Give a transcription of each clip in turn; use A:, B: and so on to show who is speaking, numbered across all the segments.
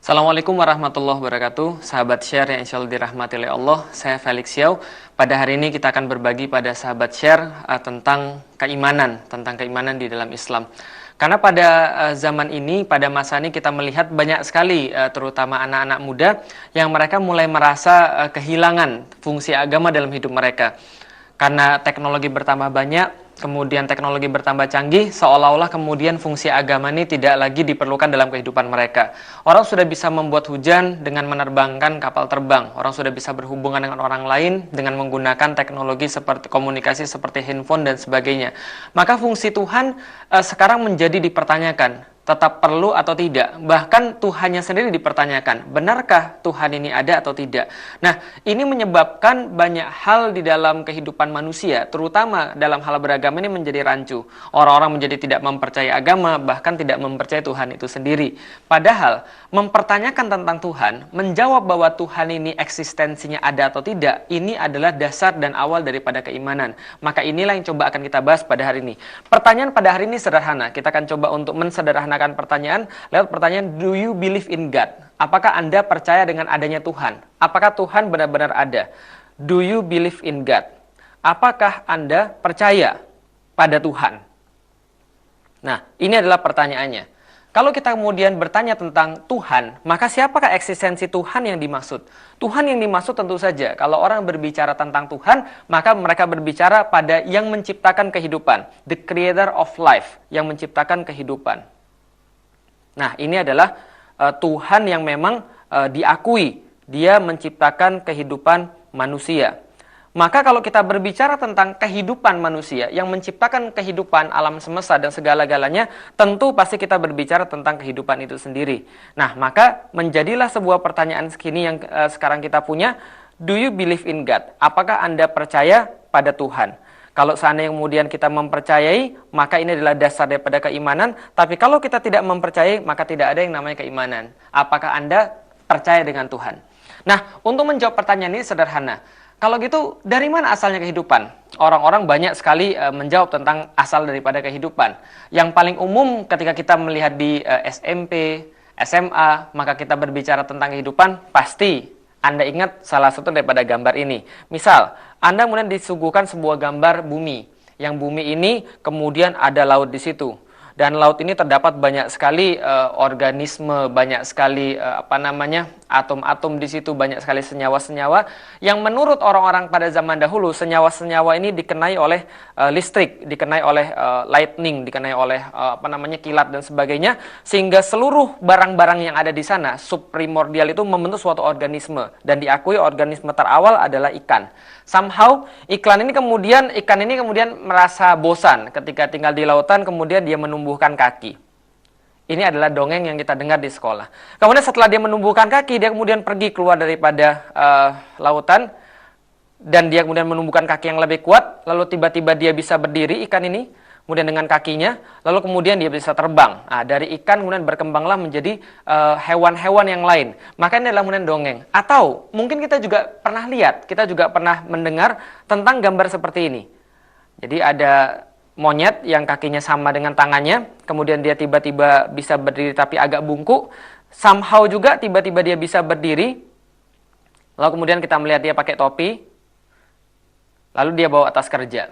A: Assalamualaikum warahmatullahi wabarakatuh. Sahabat share yang insya Allah dirahmati oleh Allah. Saya Felix Yau. Pada hari ini kita akan berbagi pada sahabat share tentang keimanan di dalam Islam. Karena pada zaman ini, pada masa ini kita melihat banyak sekali terutama anak-anak muda yang mereka mulai merasa kehilangan fungsi agama dalam hidup mereka. Karena teknologi bertambah banyak, kemudian teknologi bertambah canggih, seolah-olah kemudian fungsi agama ini tidak lagi diperlukan dalam kehidupan mereka. Orang sudah bisa membuat hujan dengan menerbangkan kapal terbang. Orang sudah bisa berhubungan dengan orang lain dengan menggunakan teknologi seperti komunikasi seperti handphone dan sebagainya. Maka fungsi Tuhan sekarang menjadi dipertanyakan. Tetap perlu atau tidak. Bahkan Tuhannya sendiri dipertanyakan, benarkah Tuhan ini ada atau tidak? Nah, ini menyebabkan banyak hal di dalam kehidupan manusia, terutama dalam hal beragama ini menjadi rancu. Orang-orang menjadi tidak mempercayai agama, bahkan tidak mempercayai Tuhan itu sendiri. Padahal, mempertanyakan tentang Tuhan, menjawab bahwa Tuhan ini eksistensinya ada atau tidak, ini adalah dasar dan awal daripada keimanan. Maka inilah yang coba akan kita bahas pada hari ini. Pertanyaan pada hari ini sederhana. Kita akan coba untuk mensederhanakan pertanyaan lewat pertanyaan, do you believe in God? Apakah Anda percaya dengan adanya Tuhan? Apakah Tuhan benar-benar ada? Do you believe in God? Apakah Anda percaya pada Tuhan? Nah, ini adalah pertanyaannya. Kalau kita kemudian bertanya tentang Tuhan, maka siapakah eksistensi Tuhan yang dimaksud? Tuhan yang dimaksud tentu saja, kalau orang berbicara tentang Tuhan, maka mereka berbicara pada yang menciptakan kehidupan. The creator of life, yang menciptakan kehidupan. Nah, ini adalah Tuhan yang memang diakui. Dia menciptakan kehidupan manusia. Maka kalau kita berbicara tentang kehidupan manusia yang menciptakan kehidupan alam semesta dan segala-galanya, tentu pasti kita berbicara tentang kehidupan itu sendiri. Nah, maka menjadilah sebuah pertanyaan segini yang sekarang kita punya, do you believe in God? Apakah Anda percaya pada Tuhan? Kalau seandainya kemudian kita mempercayai, maka ini adalah dasar daripada keimanan. Tapi kalau kita tidak mempercayai, maka tidak ada yang namanya keimanan. Apakah Anda percaya dengan Tuhan? Nah, untuk menjawab pertanyaan ini sederhana. Kalau gitu, dari mana asalnya kehidupan? Orang-orang banyak sekali menjawab tentang asal daripada kehidupan. Yang paling umum ketika kita melihat di SMP, SMA, maka kita berbicara tentang kehidupan, pasti Anda ingat salah satu daripada gambar ini. Misal, Anda kemudian disuguhkan sebuah gambar bumi. Yang bumi ini kemudian ada laut di situ. Dan laut ini terdapat banyak sekali organisme, banyak sekali atom-atom di situ, banyak sekali senyawa-senyawa yang menurut orang-orang pada zaman dahulu, senyawa-senyawa ini dikenai oleh listrik, dikenai oleh lightning, dikenai oleh kilat dan sebagainya, sehingga seluruh barang-barang yang ada di sana, subprimordial itu membentuk suatu organisme dan diakui organisme terawal adalah ikan. Somehow ikan ini kemudian merasa bosan ketika tinggal di lautan, kemudian dia menumbuhkan kaki. Ini adalah dongeng yang kita dengar di sekolah. Kemudian setelah dia menumbuhkan kaki, dia kemudian pergi keluar daripada lautan dan dia kemudian menumbuhkan kaki yang lebih kuat, lalu tiba-tiba dia bisa berdiri ikan ini, kemudian dengan kakinya, lalu kemudian dia bisa terbang. Nah, dari ikan kemudian berkembanglah menjadi hewan-hewan yang lain. Maka ini adalah kemudian dongeng. Atau mungkin kita juga pernah lihat, kita juga pernah mendengar tentang gambar seperti ini. Jadi ada monyet yang kakinya sama dengan tangannya, kemudian dia tiba-tiba bisa berdiri tapi agak bungkuk. Somehow juga tiba-tiba dia bisa berdiri, lalu kemudian kita melihat dia pakai topi, lalu dia bawa tas kerja.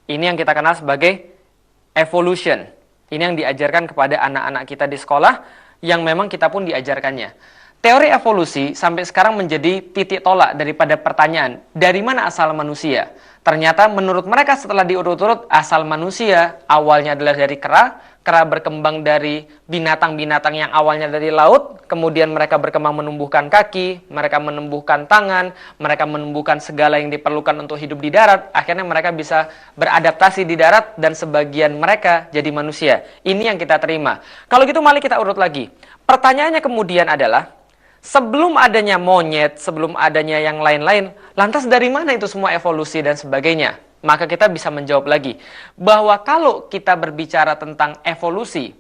A: Ini yang kita kenal sebagai evolution. Ini yang diajarkan kepada anak-anak kita di sekolah, yang memang kita pun diajarkannya. Teori evolusi sampai sekarang menjadi titik tolak daripada pertanyaan, dari mana asal manusia? Ternyata menurut mereka setelah diurut-urut, asal manusia awalnya adalah dari kera berkembang dari binatang-binatang yang awalnya dari laut, kemudian mereka berkembang menumbuhkan kaki, mereka menumbuhkan tangan, mereka menumbuhkan segala yang diperlukan untuk hidup di darat, akhirnya mereka bisa beradaptasi di darat dan sebagian mereka jadi manusia. Ini yang kita terima. Kalau gitu mari kita urut lagi. Pertanyaannya kemudian adalah, sebelum adanya monyet, sebelum adanya yang lain-lain, lantas dari mana itu semua evolusi dan sebagainya? Maka kita bisa menjawab lagi, bahwa kalau kita berbicara tentang evolusi,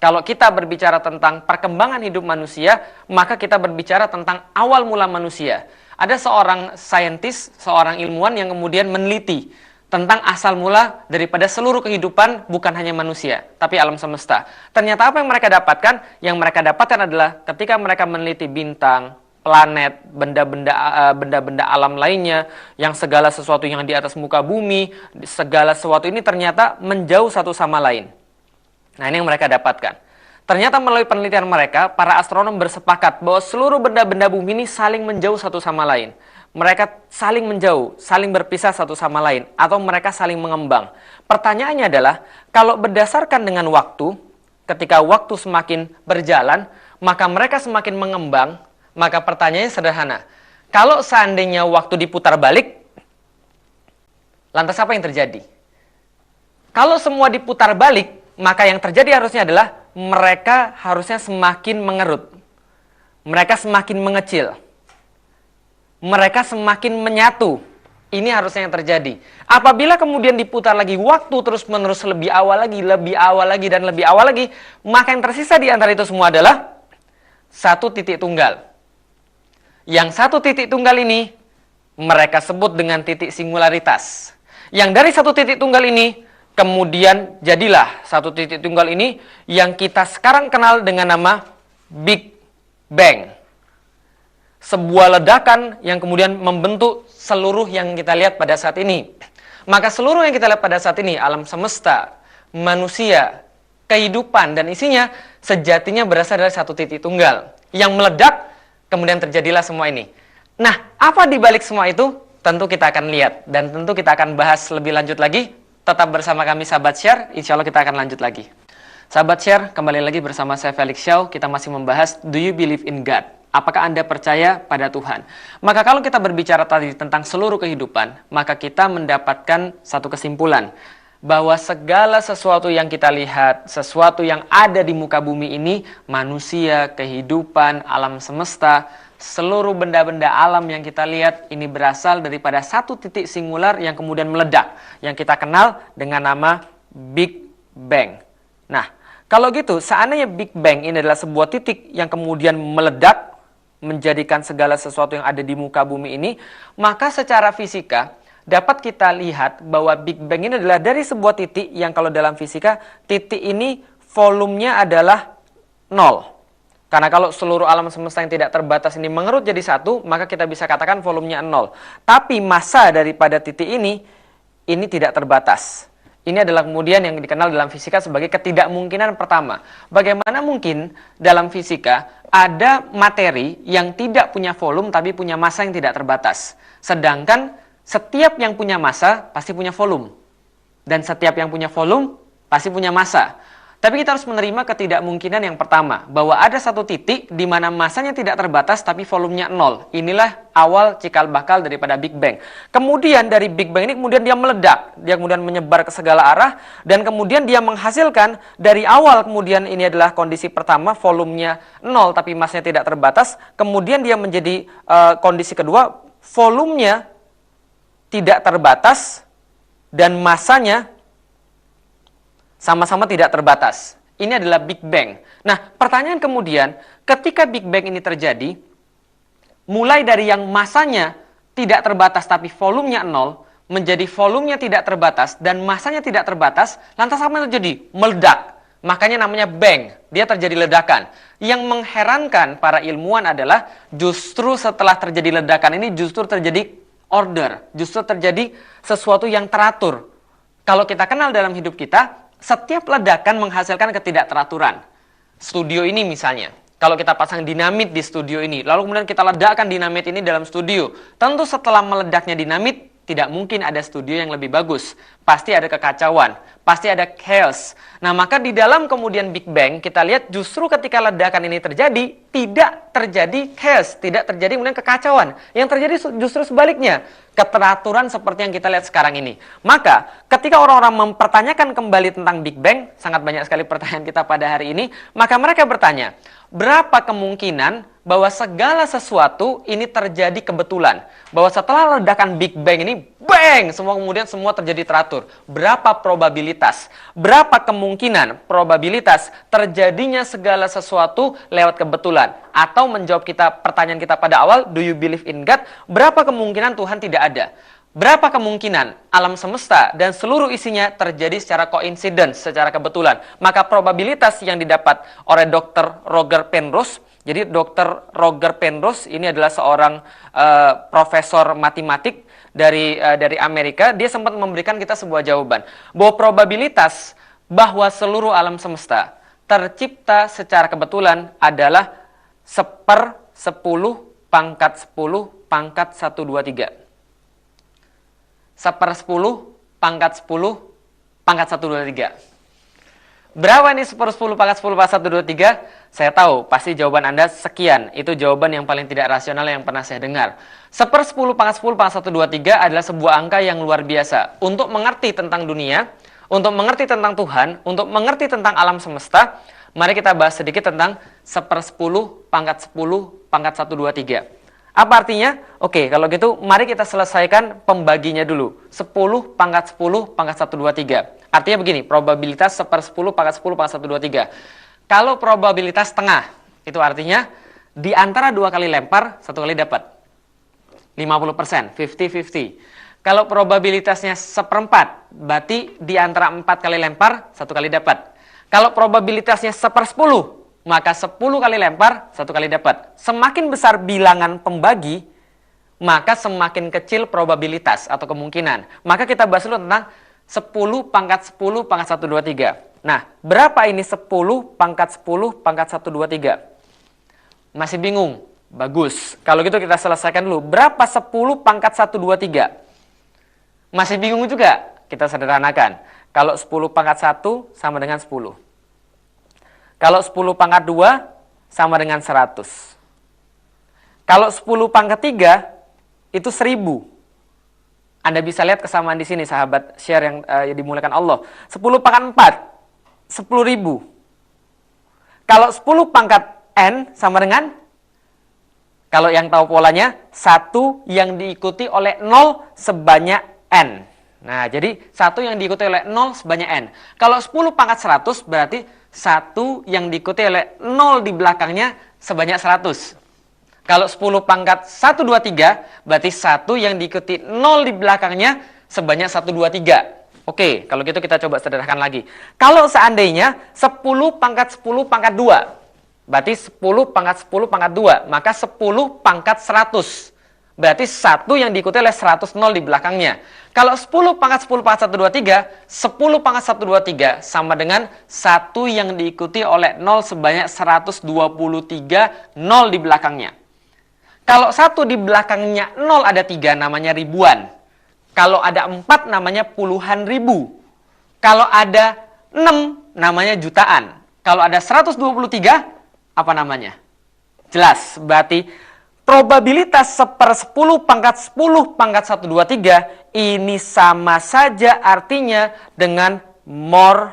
A: kalau kita berbicara tentang perkembangan hidup manusia, maka kita berbicara tentang awal mula manusia. Ada seorang saintis, seorang ilmuwan yang kemudian meneliti tentang asal mula daripada seluruh kehidupan, bukan hanya manusia, tapi alam semesta. Ternyata apa yang mereka dapatkan? Yang mereka dapatkan adalah ketika mereka meneliti bintang, planet, benda-benda alam lainnya, yang segala sesuatu yang di atas muka bumi, segala sesuatu ini ternyata menjauh satu sama lain. Nah, ini yang mereka dapatkan. Ternyata melalui penelitian mereka, para astronom bersepakat bahwa seluruh benda-benda bumi ini saling menjauh satu sama lain. Mereka saling menjauh, saling berpisah satu sama lain, atau mereka saling mengembang. Pertanyaannya adalah, kalau berdasarkan dengan waktu, ketika waktu semakin berjalan, maka mereka semakin mengembang, maka pertanyaannya sederhana. Kalau seandainya waktu diputar balik, lantas apa yang terjadi? Kalau semua diputar balik, maka yang terjadi harusnya adalah mereka harusnya semakin mengerut. Mereka semakin mengecil. Mereka semakin menyatu. Ini harusnya yang terjadi. Apabila kemudian diputar lagi waktu terus-menerus lebih awal lagi, dan lebih awal lagi, maka yang tersisa di antara itu semua adalah satu titik tunggal. Yang satu titik tunggal ini mereka sebut dengan titik singularitas. Yang dari satu titik tunggal ini kemudian jadilah satu titik tunggal ini yang kita sekarang kenal dengan nama Big Bang. Sebuah ledakan yang kemudian membentuk seluruh yang kita lihat pada saat ini. Maka seluruh yang kita lihat pada saat ini, alam semesta, manusia, kehidupan, dan isinya sejatinya berasal dari satu titik tunggal. Yang meledak, kemudian terjadilah semua ini. Nah, apa di balik semua itu? Tentu kita akan lihat, dan tentu kita akan bahas lebih lanjut lagi. Tetap bersama kami Sahabat Share, insya Allah kita akan lanjut lagi. Sahabat Share, kembali lagi bersama saya Felix Xiao. Kita masih membahas, do you believe in God? Apakah Anda percaya pada Tuhan? Maka kalau kita berbicara tadi tentang seluruh kehidupan, maka kita mendapatkan satu kesimpulan. Bahwa segala sesuatu yang kita lihat, sesuatu yang ada di muka bumi ini, manusia, kehidupan, alam semesta, seluruh benda-benda alam yang kita lihat, ini berasal daripada satu titik singular yang kemudian meledak. Yang kita kenal dengan nama Big Bang. Nah, kalau gitu, seandainya Big Bang ini adalah sebuah titik yang kemudian meledak, menjadikan segala sesuatu yang ada di muka bumi ini, maka secara fisika dapat kita lihat bahwa Big Bang ini adalah dari sebuah titik yang kalau dalam fisika, titik ini volumenya adalah 0. Karena kalau seluruh alam semesta yang tidak terbatas ini mengerut jadi satu, maka kita bisa katakan volumenya 0. Tapi massa daripada titik ini tidak terbatas. Ini adalah kemudian yang dikenal dalam fisika sebagai ketidakmungkinan pertama. Bagaimana mungkin dalam fisika ada materi yang tidak punya volume tapi punya massa yang tidak terbatas. Sedangkan setiap yang punya massa pasti punya volume. Dan setiap yang punya volume pasti punya massa. Tapi kita harus menerima ketidakmungkinan yang pertama, bahwa ada satu titik di mana massanya tidak terbatas tapi volumenya 0. Inilah awal cikal bakal daripada Big Bang. Kemudian dari Big Bang ini kemudian dia meledak, dia kemudian menyebar ke segala arah, dan kemudian dia menghasilkan dari awal kemudian ini adalah kondisi pertama, volumenya 0 tapi massanya tidak terbatas. Kemudian dia menjadi kondisi kedua, volumenya tidak terbatas dan massanya sama-sama tidak terbatas. Ini adalah Big Bang. Nah, pertanyaan kemudian, ketika Big Bang ini terjadi, mulai dari yang massanya tidak terbatas tapi volumenya 0, menjadi volumenya tidak terbatas dan massanya tidak terbatas, lantas apa yang terjadi? Meledak. Makanya namanya bang, dia terjadi ledakan. Yang mengherankan para ilmuwan adalah justru setelah terjadi ledakan ini justru terjadi order, justru terjadi sesuatu yang teratur. Kalau kita kenal dalam hidup kita, setiap ledakan menghasilkan ketidakteraturan. Studio ini misalnya, kalau kita pasang dinamit di studio ini, lalu kemudian kita ledakkan dinamit ini dalam studio, tentu setelah meledaknya dinamit, tidak mungkin ada studio yang lebih bagus. Pasti ada kekacauan, pasti ada chaos. Nah, maka di dalam kemudian Big Bang, kita lihat justru ketika ledakan ini terjadi, tidak terjadi chaos, tidak terjadi kemudian kekacauan. Yang terjadi justru sebaliknya, keteraturan seperti yang kita lihat sekarang ini. Maka, ketika orang-orang mempertanyakan kembali tentang Big Bang, sangat banyak sekali pertanyaan kita pada hari ini, maka mereka bertanya, berapa kemungkinan bahwa segala sesuatu ini terjadi kebetulan? Bahwa setelah ledakan Big Bang ini, bang, semua terjadi teratur. Berapa probabilitas? Berapa kemungkinan probabilitas terjadinya segala sesuatu lewat kebetulan? Atau menjawab pertanyaan kita pada awal, do you believe in God? Berapa kemungkinan Tuhan tidak ada? Berapa kemungkinan alam semesta dan seluruh isinya terjadi secara coincidence, secara kebetulan? Maka probabilitas yang didapat oleh Dr. Roger Penrose, jadi Dr. Roger Penrose ini adalah seorang profesor matematik dari Amerika. Dia sempat memberikan kita sebuah jawaban bahwa probabilitas bahwa seluruh alam semesta tercipta secara kebetulan adalah 1/10 pangkat 10 pangkat 123. 1/10 pangkat 10 pangkat 123. Berapa ini 1/10 pangkat 10 pangkat 123? Saya tahu, pasti jawaban Anda sekian. Itu jawaban yang paling tidak rasional yang pernah saya dengar. 1/10 pangkat 10 pangkat 123 adalah sebuah angka yang luar biasa. Untuk mengerti tentang dunia, untuk mengerti tentang Tuhan, untuk mengerti tentang alam semesta, mari kita bahas sedikit tentang 1/10 pangkat 10 pangkat 123. Apa artinya? Oke, kalau gitu mari kita selesaikan pembaginya dulu. 10 pangkat 10 pangkat 123. Artinya begini, probabilitas 1/10 pangkat 10 pangkat 123. Kalau probabilitas tengah, itu artinya di antara 2 kali lempar, 1 kali dapat. 50%, 50-50. Kalau probabilitasnya 1/4, berarti di antara 4 kali lempar, 1 kali dapat. Kalau probabilitasnya 1/10, maka 10 kali lempar, 1 kali dapat. Semakin besar bilangan pembagi, maka semakin kecil probabilitas atau kemungkinan. Maka kita bahas dulu tentang 10 pangkat 10 pangkat 123. Nah, berapa ini 10 pangkat 10 pangkat 123? Masih bingung? Bagus. Kalau gitu kita selesaikan dulu. Berapa 10 pangkat 123? Masih bingung juga? Kita sederhanakan. Kalau 10 pangkat 1 sama dengan 10. Kalau 10 pangkat 2 sama dengan 100. Kalau 10 pangkat 3 itu 1000. Anda bisa lihat kesamaan di sini, sahabat share yang dimuliakan Allah. 10 pangkat 4, 10.000. Kalau 10 pangkat N sama dengan, kalau yang tahu polanya, 1 yang diikuti oleh 0 sebanyak N. Nah, jadi 1 yang diikuti oleh 0 sebanyak N. Kalau 10 pangkat 100 berarti 1 yang diikuti oleh 0 di belakangnya sebanyak 100. Kalau 10 pangkat 123 berarti 1 yang diikuti 0 di belakangnya sebanyak 123. Oke, kalau gitu kita coba sederhanakan lagi. Kalau seandainya 10 pangkat 10 pangkat 2, berarti 10 pangkat 10 pangkat 2, maka 10 pangkat 100. Berarti 1 yang diikuti oleh 100 0 di belakangnya. Kalau 10 pangkat 10 pangkat 123, 10 pangkat 123 sama dengan 1 yang diikuti oleh 0 sebanyak 123 0 di belakangnya. Kalau 1 di belakangnya 0 ada 3 namanya ribuan. Kalau ada 4 namanya puluhan ribu. Kalau ada 6 namanya jutaan. Kalau ada 123 apa namanya? Jelas, berarti probabilitas 1/10 pangkat 10 pangkat 123 ini sama saja artinya dengan more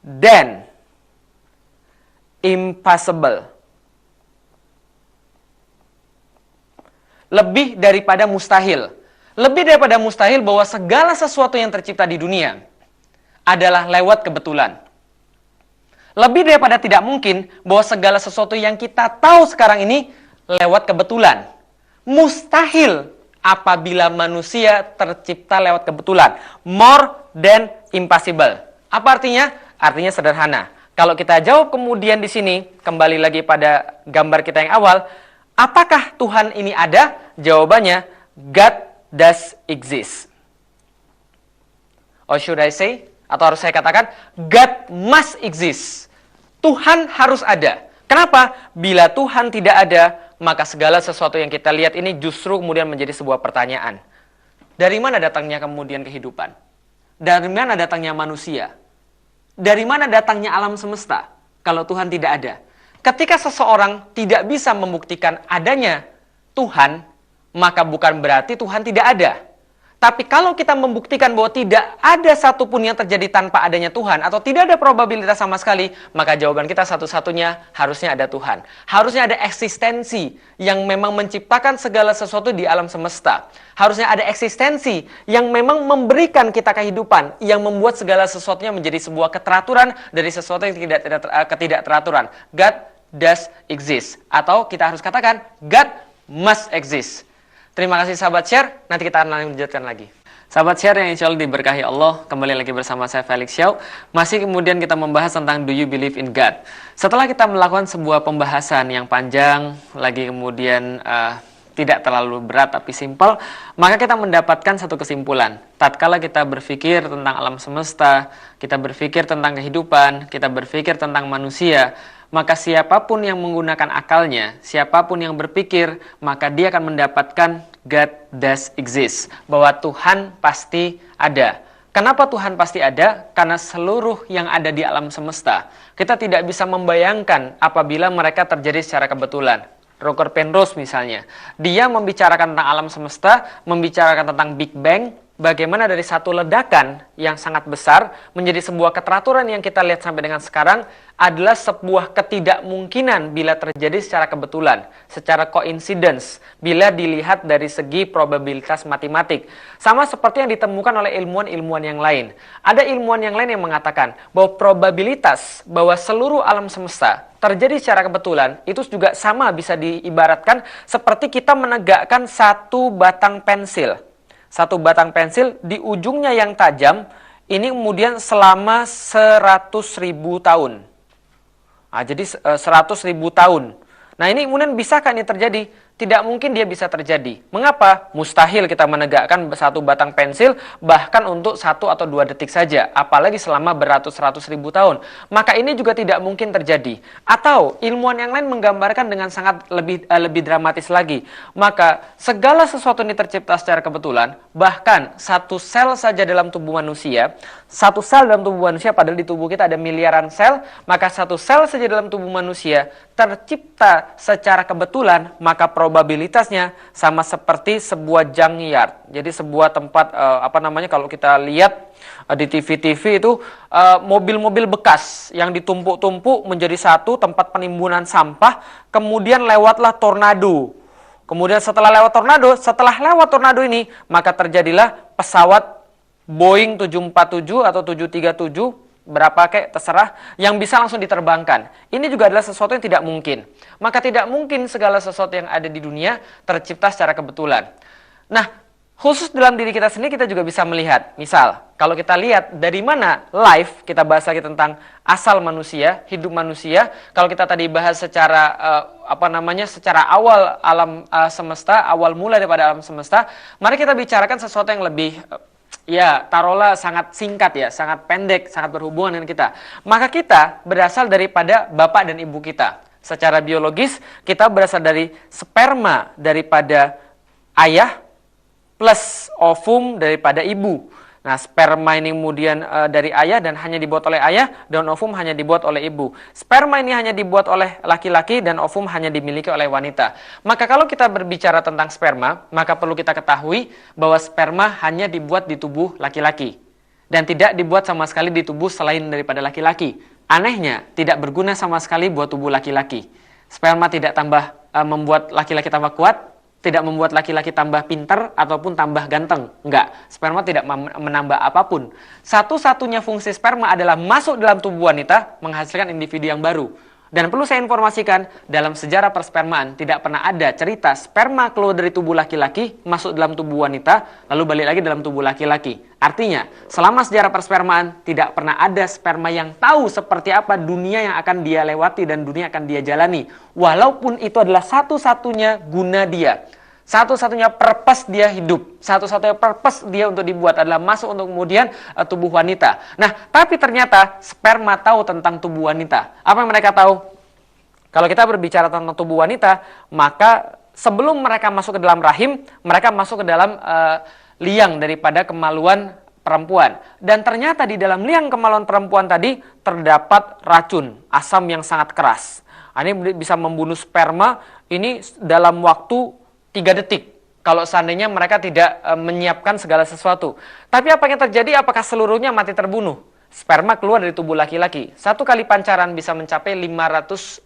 A: than impossible. Lebih daripada mustahil. Lebih daripada mustahil bahwa segala sesuatu yang tercipta di dunia adalah lewat kebetulan. Lebih daripada tidak mungkin bahwa segala sesuatu yang kita tahu sekarang ini lewat kebetulan. Mustahil apabila manusia tercipta lewat kebetulan. More than impossible. Apa artinya? Artinya sederhana. Kalau kita jawab kemudian di sini, kembali lagi pada gambar kita yang awal, apakah Tuhan ini ada? Jawabannya, God does exist. Or should I say, atau harus saya katakan, God must exist. Tuhan harus ada. Kenapa? Bila Tuhan tidak ada, maka segala sesuatu yang kita lihat ini justru kemudian menjadi sebuah pertanyaan. Dari mana datangnya kemudian kehidupan? Dari mana datangnya manusia? Dari mana datangnya alam semesta? Kalau Tuhan tidak ada. Ketika seseorang tidak bisa membuktikan adanya Tuhan, maka bukan berarti Tuhan tidak ada. Tapi kalau kita membuktikan bahwa tidak ada satupun yang terjadi tanpa adanya Tuhan, atau tidak ada probabilitas sama sekali, maka jawaban kita satu-satunya harusnya ada Tuhan. Harusnya ada eksistensi yang memang menciptakan segala sesuatu di alam semesta. Harusnya ada eksistensi yang memang memberikan kita kehidupan, yang membuat segala sesuatunya menjadi sebuah keteraturan dari sesuatu yang tidak teraturan. God does exist. Atau kita harus katakan, God must exist. Terima kasih sahabat share, nanti kita akan lanjutkan lagi. Sahabat share yang insya Allah diberkahi Allah, kembali lagi bersama saya Felix Xiao. Masih kemudian kita membahas tentang do you believe in God. Setelah kita melakukan sebuah pembahasan yang panjang, lagi kemudian tidak terlalu berat tapi simpel, maka kita mendapatkan satu kesimpulan. Tatkala kita berpikir tentang alam semesta, kita berpikir tentang kehidupan, kita berpikir tentang manusia, maka siapapun yang menggunakan akalnya, siapapun yang berpikir, maka dia akan mendapatkan God does exist, bahwa Tuhan pasti ada. Kenapa Tuhan pasti ada? Karena seluruh yang ada di alam semesta, kita tidak bisa membayangkan apabila mereka terjadi secara kebetulan. Roger Penrose misalnya, dia membicarakan tentang alam semesta, membicarakan tentang Big Bang, bagaimana dari satu ledakan yang sangat besar menjadi sebuah keteraturan yang kita lihat sampai dengan sekarang adalah sebuah ketidakmungkinan bila terjadi secara kebetulan, secara coincidence, bila dilihat dari segi probabilitas matematik. Sama seperti yang ditemukan oleh ilmuwan-ilmuwan yang lain. Ada ilmuwan yang lain yang mengatakan bahwa probabilitas bahwa seluruh alam semesta terjadi secara kebetulan itu juga sama bisa diibaratkan seperti kita menegakkan satu batang pensil. Satu batang pensil di ujungnya yang tajam, ini kemudian selama 100.000 tahun. Nah, jadi 100.000 tahun. Nah, ini kemudian bisakah ini terjadi? Tidak mungkin dia bisa terjadi. Mengapa? Mustahil kita menegakkan satu batang pensil bahkan untuk 1 atau 2 detik saja, apalagi selama beratus-ratus ribu tahun. Maka ini juga tidak mungkin terjadi. Atau ilmuwan yang lain menggambarkan dengan sangat lebih dramatis lagi. Maka segala sesuatu ini tercipta secara kebetulan, bahkan satu sel saja dalam tubuh manusia, satu sel dalam tubuh manusia, padahal di tubuh kita ada miliaran sel, maka satu sel saja dalam tubuh manusia tercipta secara kebetulan, maka probabilitasnya sama seperti sebuah junkyard. Jadi sebuah tempat kalau kita lihat di TV-TV itu mobil-mobil bekas yang ditumpuk-tumpuk menjadi satu tempat penimbunan sampah, kemudian lewatlah tornado. Kemudian setelah lewat tornado ini, maka terjadilah pesawat Boeing 747 atau 737, berapa kayak terserah, yang bisa langsung diterbangkan. Ini juga adalah sesuatu yang tidak mungkin. Maka tidak mungkin segala sesuatu yang ada di dunia tercipta secara kebetulan. Nah, khusus dalam diri kita sendiri kita juga bisa melihat. Misal, kalau kita lihat dari mana life, kita bahas lagi tentang asal manusia, hidup manusia. Kalau kita tadi bahas secara secara awal alam semesta, awal mula daripada alam semesta, mari kita bicarakan sesuatu yang lebih taruhlah sangat singkat ya, sangat pendek, sangat berhubungan dengan kita. Maka kita berasal daripada bapak dan ibu kita. Secara biologis, kita berasal dari sperma daripada ayah plus ovum daripada ibu. Nah, sperma ini kemudian dari ayah dan hanya dibuat oleh ayah, dan ovum hanya dibuat oleh ibu. Sperma ini hanya dibuat oleh laki-laki dan ovum hanya dimiliki oleh wanita. Maka kalau kita berbicara tentang sperma, maka perlu kita ketahui bahwa sperma hanya dibuat di tubuh laki-laki dan tidak dibuat sama sekali di tubuh selain daripada laki-laki. Anehnya, tidak berguna sama sekali buat tubuh laki-laki. Sperma tidak membuat laki-laki tambah kuat, tidak membuat laki-laki tambah pintar ataupun tambah ganteng. Enggak, sperma tidak menambah apapun. Satu-satunya fungsi sperma adalah masuk dalam tubuh wanita, menghasilkan individu yang baru. Dan perlu saya informasikan, dalam sejarah perspermaan tidak pernah ada cerita sperma keluar dari tubuh laki-laki, masuk dalam tubuh wanita, lalu balik lagi dalam tubuh laki-laki. Artinya, selama sejarah perspermaan tidak pernah ada sperma yang tahu seperti apa dunia yang akan dia lewati dan dunia akan dia jalani. Walaupun itu adalah satu-satunya guna dia. Satu-satunya purpose dia hidup, satu-satunya purpose dia untuk dibuat adalah masuk untuk kemudian tubuh wanita. Nah, tapi ternyata sperma tahu tentang tubuh wanita. Apa yang mereka tahu? Kalau kita berbicara tentang tubuh wanita, maka sebelum mereka masuk ke dalam rahim, mereka masuk ke dalam liang daripada kemaluan perempuan. Dan ternyata di dalam liang kemaluan perempuan tadi terdapat racun, asam yang sangat keras. Ini bisa membunuh sperma ini dalam waktu 3 detik, kalau seandainya mereka tidak menyiapkan segala sesuatu. Tapi apa yang terjadi? Apakah seluruhnya mati terbunuh? Sperma keluar dari tubuh laki-laki. Satu kali pancaran bisa mencapai 500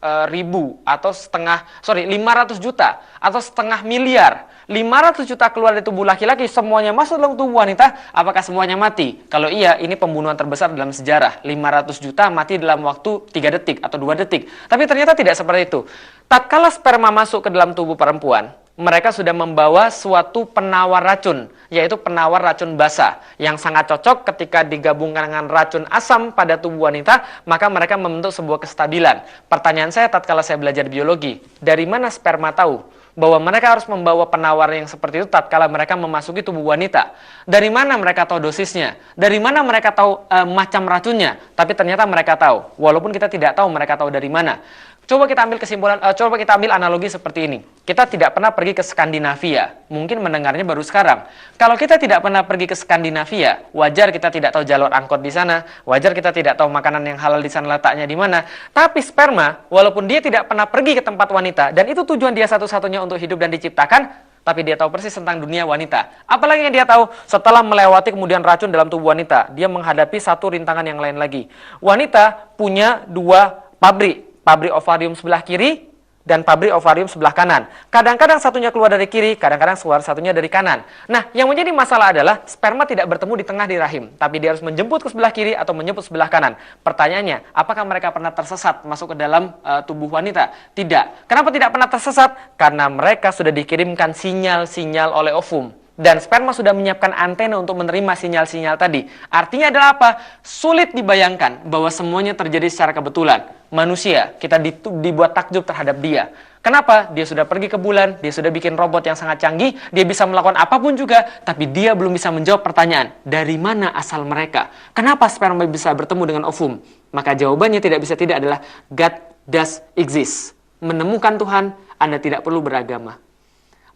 A: juta atau setengah miliar. 500 juta keluar dari tubuh laki-laki, semuanya masuk dalam tubuh wanita. Apakah semuanya mati? Kalau iya, ini pembunuhan terbesar dalam sejarah. 500 juta mati dalam waktu 3 detik atau 2 detik. Tapi ternyata tidak seperti itu. Tatkala sperma masuk ke dalam tubuh perempuan, mereka sudah membawa suatu penawar racun, yaitu penawar racun basa, yang sangat cocok ketika digabungkan dengan racun asam pada tubuh wanita, maka mereka membentuk sebuah kestabilan. Pertanyaan saya tatkala saya belajar biologi, dari mana sperma tahu bahwa mereka harus membawa penawar yang seperti itu tatkala mereka memasuki tubuh wanita? Dari mana mereka tahu dosisnya? Dari mana mereka tahu macam racunnya? Tapi ternyata mereka tahu, walaupun kita tidak tahu mereka tahu dari mana. Coba kita ambil kesimpulan, coba kita ambil analogi seperti ini. Kita tidak pernah pergi ke Skandinavia, mungkin mendengarnya baru sekarang. Kalau kita tidak pernah pergi ke Skandinavia, wajar kita tidak tahu jalur angkot di sana, wajar kita tidak tahu makanan yang halal di sana letaknya di mana. Tapi sperma, walaupun dia tidak pernah pergi ke tempat wanita, dan itu tujuan dia satu-satunya untuk hidup dan diciptakan, tapi dia tahu persis tentang dunia wanita. Apalagi yang dia tahu, setelah melewati kemudian racun dalam tubuh wanita, dia menghadapi satu rintangan yang lain lagi. Wanita punya dua pabrik ovarium sebelah kiri dan pabrik ovarium sebelah kanan. Kadang-kadang satunya keluar dari kiri, kadang-kadang keluar satunya dari kanan. Nah, yang menjadi masalah adalah sperma tidak bertemu di tengah di rahim, tapi dia harus menjemput ke sebelah kiri atau menjemput sebelah kanan. Pertanyaannya, apakah mereka pernah tersesat masuk ke dalam tubuh wanita? Tidak. Kenapa tidak pernah tersesat? Karena mereka sudah dikirimkan sinyal-sinyal oleh ovum. Dan sperma sudah menyiapkan antena untuk menerima sinyal-sinyal tadi. Artinya adalah apa? Sulit dibayangkan bahwa semuanya terjadi secara kebetulan. Manusia, kita dibuat takjub terhadap dia. Kenapa? Dia sudah pergi ke bulan, dia sudah bikin robot yang sangat canggih, dia bisa melakukan apapun juga, tapi dia belum bisa menjawab pertanyaan, dari mana asal mereka? Kenapa sperma bisa bertemu dengan ovum? Maka jawabannya tidak bisa tidak adalah God does exist. Menemukan Tuhan, Anda tidak perlu beragama.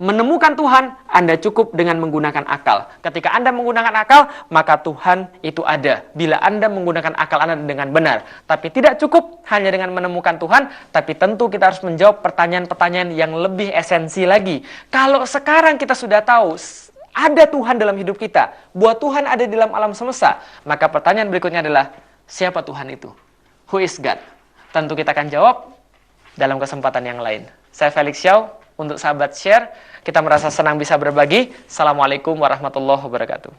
A: Menemukan Tuhan, Anda cukup dengan menggunakan akal. Ketika Anda menggunakan akal, maka Tuhan itu ada. Bila Anda menggunakan akal Anda dengan benar. Tapi tidak cukup hanya dengan menemukan Tuhan, tapi tentu kita harus menjawab pertanyaan-pertanyaan yang lebih esensi lagi. Kalau sekarang kita sudah tahu, ada Tuhan dalam hidup kita, bahwa Tuhan ada di dalam alam semesta, maka pertanyaan berikutnya adalah, siapa Tuhan itu? Who is God? Tentu kita akan jawab dalam kesempatan yang lain. Saya Felix Xiao, untuk sahabat share, kita merasa senang bisa berbagi. Assalamualaikum warahmatullahi wabarakatuh.